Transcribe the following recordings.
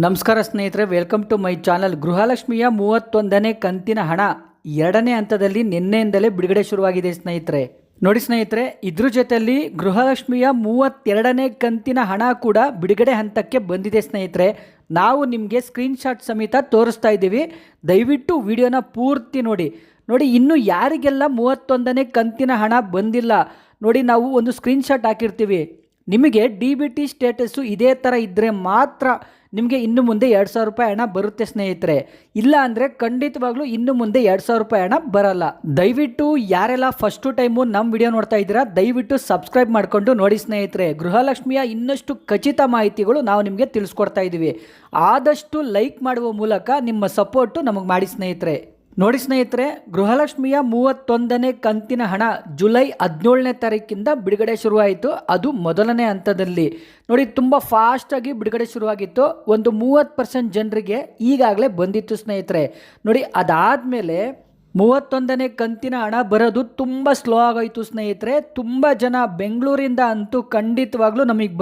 ನಮಸ್ಕಾರ ಸ್ನೇಹಿತರೆ, welcome to my channel. ಗೃಹಲಕ್ಷ್ಮಿಯ 31ನೇ ಕಂತಿನ ಹಣ 2ನೇ ಹಂತದಲ್ಲಿ ನಿನ್ನೆಯಿಂದಲೇ ಬಿಡುಗಡೆ ಶುರುವಾಗಿದೆ ಸ್ನೇಹಿತರೆ. ನೋಡಿ ಸ್ನೇಹಿತರೆ, ಇದ್ರ ಜೊತೆಯಲ್ಲಿ ಗೃಹಲಕ್ಷ್ಮಿಯ 32ನೇ ಕಂತಿನ ಹಣ ಕೂಡ ಬಿಡುಗಡೆ ಹಂತಕ್ಕೆ ಬಂದಿದೆ ಸ್ನೇಹಿತರೆ. ನಾವು ನಿಮಗೆ ಸ್ಕ್ರೀನ್ಶಾಟ್ ಸಮೇತ ತೋರಿಸ್ತಾ ಇದ್ದೀವಿ. ದಯವಿಟ್ಟು ವಿಡಿಯೋನ ಪೂರ್ತಿ ನೋಡಿ. ಇನ್ನು ಯಾರಿಗೆಲ್ಲ 31ನೇ ಕಂತಿನ ಹಣ ಬಂದಿಲ್ಲ ನೋಡಿ, ನಾವು ಒಂದು ಸ್ಕ್ರೀನ್ಶಾಟ್ ಹಾಕಿರ್ತೀವಿ. ನಿಮಗೆ DBT ಸ್ಟೇಟಸ್ಸು ಇದೇ ಥರ ಇದ್ದರೆ ಮಾತ್ರ ನಿಮಗೆ ಇನ್ನು ಮುಂದೆ 2,000 ರೂಪಾಯಿ ಹಣ ಬರುತ್ತೆ ಸ್ನೇಹಿತರೆ. ಇಲ್ಲ ಅಂದರೆ ಖಂಡಿತವಾಗ್ಲೂ ಇನ್ನು ಮುಂದೆ 2,000 ರೂಪಾಯಿ ಹಣ ಬರಲ್ಲ. ದಯವಿಟ್ಟು ಯಾರೆಲ್ಲ ಫಸ್ಟು ಟೈಮು ನಮ್ಮ ವಿಡಿಯೋ ನೋಡ್ತಾ ಇದ್ದೀರಾ, ದಯವಿಟ್ಟು ಸಬ್ಸ್ಕ್ರೈಬ್ ಮಾಡಿಕೊಂಡು ನೋಡಿ ಸ್ನೇಹಿತರೆ. ಗೃಹಲಕ್ಷ್ಮಿಯ ಇನ್ನಷ್ಟು ಖಚಿತ ಮಾಹಿತಿಗಳು ನಾವು ನಿಮಗೆ ತಿಳಿಸ್ಕೊಡ್ತಾ ಇದ್ದೀವಿ. ಆದಷ್ಟು ಲೈಕ್ ಮಾಡುವ ಮೂಲಕ ನಿಮ್ಮ ಸಪೋರ್ಟು ನಮಗೆ ಮಾಡಿ ಸ್ನೇಹಿತರೆ. ನೋಡಿ ಸ್ನೇಹಿತರೆ, ಗೃಹಲಕ್ಷ್ಮಿಯ 31ನೇ ಕಂತಿನ ಹಣ ಜುಲೈ 17ನೇ ತಾರೀಕಿಂದ ಬಿಡುಗಡೆ ಶುರುವಾಯಿತು. ಅದು ಮೊದಲನೇ ಹಂತದಲ್ಲಿ ನೋಡಿ, ತುಂಬ ಫಾಸ್ಟಾಗಿ ಬಿಡುಗಡೆ ಶುರುವಾಗಿತ್ತು. ಒಂದು 30% ಜನರಿಗೆ ಈಗಾಗಲೇ ಬಂದಿತ್ತು ಸ್ನೇಹಿತರೆ. ನೋಡಿ, ಅದಾದಮೇಲೆ 31ನೇ ಕಂತಿನ ಹಣ ಬರೋದು ತುಂಬ ಸ್ಲೋ ಆಗೋಯಿತು ಸ್ನೇಹಿತರೆ. ತುಂಬ ಜನ ಬೆಂಗಳೂರಿಂದ ಅಂತೂ ಖಂಡಿತವಾಗ್ಲೂ ನಮಗೆ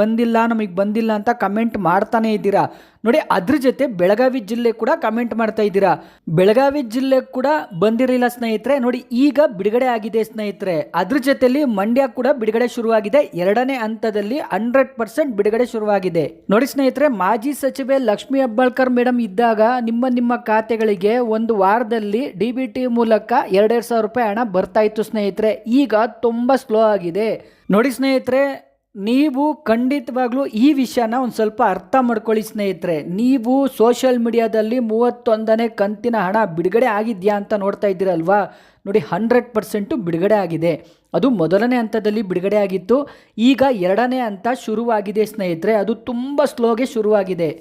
ಬಂದಿಲ್ಲ ಅಂತ ಕಮೆಂಟ್ ಮಾಡ್ತಾನೆ ಇದ್ದೀರಾ. ನೋಡಿ, ಅದ್ರ ಜೊತೆ ಬೆಳಗಾವಿ ಜಿಲ್ಲೆ ಕೂಡ ಕಮೆಂಟ್ ಮಾಡ್ತಾ ಇದ್ದೀರಾ. ಬೆಳಗಾವಿ ಜಿಲ್ಲೆ ಕೂಡ ಬಂದಿರಲಿಲ್ಲ ಸ್ನೇಹಿತರೆ. ನೋಡಿ, ಈಗ ಬಿಡುಗಡೆ ಆಗಿದೆ ಸ್ನೇಹಿತರೆ. ಅದ್ರ ಜೊತೆಲಿ ಮಂಡ್ಯ ಕೂಡ ಬಿಡುಗಡೆ ಶುರುವಾಗಿದೆ. 2ನೇ ಹಂತದಲ್ಲಿ 100% ಬಿಡುಗಡೆ ಶುರುವಾಗಿದೆ. ನೋಡಿ ಸ್ನೇಹಿತರೆ, ಮಾಜಿ ಸಚಿವೆ ಲಕ್ಷ್ಮೀ ಹೆಬ್ಬಾಳ್ಕರ್ ಮೇಡಮ್ ಇದ್ದಾಗ ನಿಮ್ಮ ಖಾತೆಗಳಿಗೆ ಒಂದು ವಾರದಲ್ಲಿ DBT ಮೂಲಕ 2,000 ರೂಪಾಯಿ ಹಣ ಬರ್ತಾ ಇತ್ತು ಸ್ನೇಹಿತರೆ. ಈಗ ತುಂಬ ಸ್ಲೋ ಆಗಿದೆ. ನೋಡಿ ಸ್ನೇಹಿತರೆ, ನೀವು ಖಂಡಿತವಾಗ್ಲೂ ಈ ವಿಷಯನ ಒಂದು ಸ್ವಲ್ಪ ಅರ್ಥ ಮಾಡ್ಕೊಳ್ಳಿ ಸ್ನೇಹಿತರೆ. ನೀವು ಸೋಷಿಯಲ್ ಮೀಡಿಯಾದಲ್ಲಿ 31ನೇ ಕಂತಿನ ಹಣ ಬಿಡುಗಡೆ ಆಗಿದೆಯಾ ಅಂತ ನೋಡ್ತಾ ಇದ್ದೀರಲ್ವಾ. ನೋಡಿ, 100% ಬಿಡುಗಡೆ ಆಗಿದೆ. ಅದು ಮೊದಲನೇ ಹಂತದಲ್ಲಿ ಬಿಡುಗಡೆ ಆಗಿತ್ತು. ಈಗ 2ನೇ ಹಂತ ಶುರುವಾಗಿದೆ ಸ್ನೇಹಿತರೆ. ಅದು ತುಂಬ ಸ್ಲೋಗೆ ಶುರುವಾಗಿದೆ.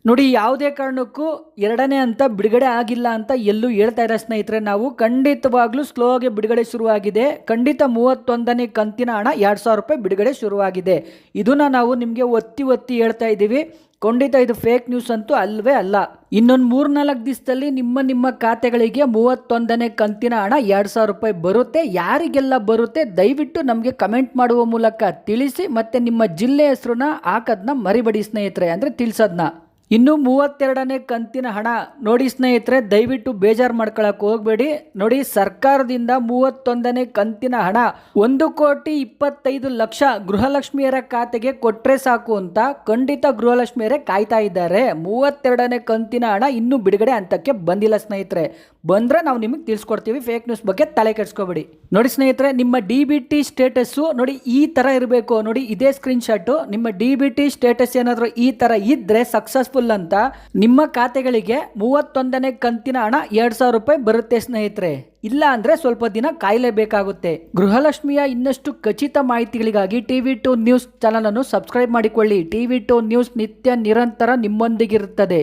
ನೋಡಿ, ಯಾವುದೇ ಕಾರಣಕ್ಕೂ 2ನೇ ಹಂತ ಬಿಡುಗಡೆ ಆಗಿಲ್ಲ ಅಂತ ಎಲ್ಲೂ ಹೇಳ್ತಾ ಇಲ್ಲ ಸ್ನೇಹಿತರೆ. ನಾವು ಖಂಡಿತವಾಗ್ಲೂ ಸ್ಲೋಗೆ ಬಿಡುಗಡೆ ಶುರುವಾಗಿದೆ. ಖಂಡಿತ 31ನೇ ಕಂತಿನ ಹಣ 2,000 ರೂಪಾಯಿ ಬಿಡುಗಡೆ ಶುರುವಾಗಿದೆ. ಇದನ್ನ ನಾವು ನಿಮಗೆ ಒತ್ತಿ ಹೇಳ್ತಾ ಇದ್ದೀವಿ. ಖಂಡಿತ ಇದು ಫೇಕ್ ನ್ಯೂಸ್ ಅಂತೂ ಅಲ್ವೇ ಅಲ್ಲ. ಇನ್ನೊಂದು 3-4 ದಿವಸದಲ್ಲಿ ನಿಮ್ಮ ಖಾತೆಗಳಿಗೆ 31ನೇ ಕಂತಿನ ಹಣ 2,000 ರೂಪಾಯಿ ಬರುತ್ತೆ. ಯಾರಿಗೆಲ್ಲ ಬರುತ್ತೆ ದಯವಿಟ್ಟು ನಮಗೆ ಕಮೆಂಟ್ ಮಾಡುವ ಮೂಲಕ ತಿಳಿಸಿ. ಮತ್ತು ನಿಮ್ಮ ಜಿಲ್ಲೆ ಹೆಸರನ್ನ ಹಾಕೋದನ್ನ ಮರಿಬೇಡಿ ಸ್ನೇಹಿತರೆ, ಅಂದರೆ ತಿಳಿಸೋದನ್ನ. ಇನ್ನು 32ನೇ ಕಂತಿನ ಹಣ ನೋಡಿ ಸ್ನೇಹಿತರೆ, ದಯವಿಟ್ಟು ಬೇಜಾರು ಮಾಡ್ಕೊಳಕ್ಕೆ ಹೋಗಬೇಡಿ. ನೋಡಿ, ಸರ್ಕಾರದಿಂದ 31ನೇ ಕಂತಿನ ಹಣ 1,25,00,000 ಗೃಹಲಕ್ಷ್ಮಿಯರ ಖಾತೆಗೆ ಕೊಟ್ಟರೆ ಸಾಕು ಅಂತ ಖಂಡಿತ ಗೃಹಲಕ್ಷ್ಮಿಯರೇ ಕಾಯ್ತಾ ಇದ್ದಾರೆ. 32ನೇ ಕಂತಿನ ಹಣ ಇನ್ನೂ ಬಿಡುಗಡೆ ಹಂತಕ್ಕೆ ಬಂದಿಲ್ಲ ಸ್ನೇಹಿತರೆ. ಬಂದರೆ ನಾವು ನಿಮಗೆ ತಿಳಿಸ್ಕೊಡ್ತೀವಿ. ಫೇಕ್ ನ್ಯೂಸ್ ಬಗ್ಗೆ ತಲೆ ಕೆಡಿಸ್ಕೋಬೇಡಿ. ನೋಡಿ ಸ್ನೇಹಿತರೆ, ನಿಮ್ಮ DBT ಸ್ಟೇಟಸ್ಸು ನೋಡಿ ಈ ಥರ ಇರಬೇಕು. ನೋಡಿ, ಇದೇ ಸ್ಕ್ರೀನ್ಶಾಟು. ನಿಮ್ಮ DBT ಸ್ಟೇಟಸ್ ಏನಾದರೂ ಈ ಥರ ಇದ್ದರೆ ಸಕ್ಸಸ್ಫುಲ್ ಅಂತ ನಿಮ್ಮ ಖಾತೆಗಳಿಗೆ 31ನೇ ಕಂತಿನ ಹಣ 2,000 ರೂಪಾಯಿ ಬರುತ್ತೆ ಸ್ನೇಹಿತರೆ. ಇಲ್ಲ ಅಂದ್ರೆ ಸ್ವಲ್ಪ ದಿನ ಕಾಯಲೇಬೇಕಾಗುತ್ತೆ. ಗೃಹಲಕ್ಷ್ಮಿಯ ಇನ್ನಷ್ಟು ಖಚಿತ ಮಾಹಿತಿಗಳಿಗಾಗಿ TV2 ನ್ಯೂಸ್ ಚಾನಲ್ ಅನ್ನು ಸಬ್ಸ್ಕ್ರೈಬ್ ಮಾಡಿಕೊಳ್ಳಿ. TV2 ನ್ಯೂಸ್ ನಿತ್ಯ ನಿರಂತರ ನಿಮ್ಮೊಂದಿಗಿರುತ್ತದೆ.